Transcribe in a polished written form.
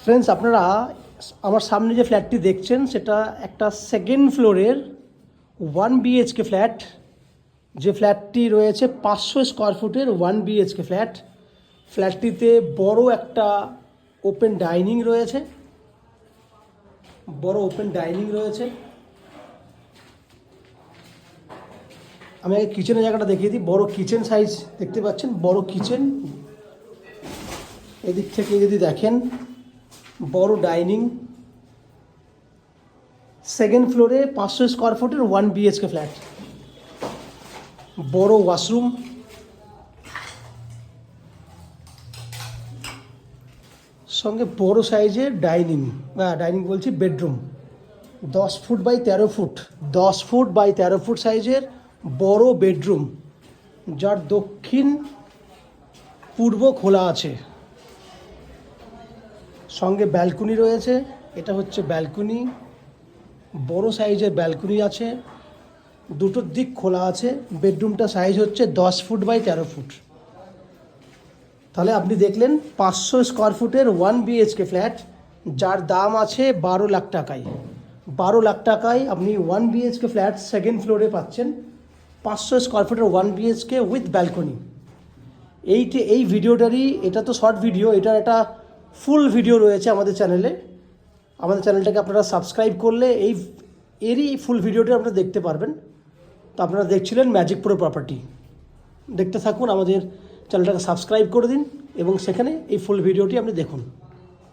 Friends, আপনারা আমার সামনে যে ফ্ল্যাটটি দেখছেন সেটা একটা সেকেন্ড ফ্লোরের 1 BHK ফ্ল্যাট। যে ফ্ল্যাটটি রয়েছে 500 স্কোয়ার ফুটের 1 BHK ফ্ল্যাট। ফ্ল্যাটটিতে বড় একটা ওপেন ডাইনিং রয়েছে, আমি আগে কিচেনের জায়গাটা দেখিয়ে দিই। বড় কিচেন সাইজ দেখতে পাচ্ছেন, বড় কিচেন। এদিক থেকে যদি দেখেন, বড় ডাইনিং। সেকেন্ড ফ্লোরে 500 স্কোয়ার ফুটের 1 BHK ফ্ল্যাট। বড় ওয়াশরুম, সঙ্গে বড় সাইজের ডাইনিং বলছি bedroom. 10 foot by 13 foot, 10 foot by 13 foot সাইজের বড় বেডরুম, যার দক্ষিণ পূর্ব খোলা আছে। সঙ্গে ব্যালকনি রয়েছে, এটা হচ্ছে ব্যালকনি। বড় সাইজের ব্যালকনি আছে, দুটোর দিক খোলা আছে। বেডরুমটা সাইজ হচ্ছে 10 ফুট বাই 13 ফুট। তাহলে আপনি দেখলেন 500 স্কোয়ার ফুটের 1 BHK ফ্ল্যাট, যার দাম আছে 12 লাখ টাকায়। 12 লাখ টাকায় আপনি 1 BHK ফ্ল্যাট সেকেন্ড ফ্লোরে পাচ্ছেন, 500 স্কোয়ার ফুটের 1 BHK উইথ ব্যালকনি। এই ভিডিওটারই, এটা তো শর্ট ভিডিও, এটার একটা ফুল ভিডিও রয়েছে আমাদের চ্যানেলে। আমাদের চ্যানেলটাকে আপনারা সাবস্ক্রাইব করলে এরই ফুল ভিডিওটা আপনারা দেখতে পারবেন। তো আপনারা দেখছিলেন ম্যাজিক প্রো প্রপার্টি। দেখতে থাকুন, আমাদের চ্যানেলটাকে সাবস্ক্রাইব করে দিন এবং সেখানে এই ফুল ভিডিওটি আপনি দেখুন।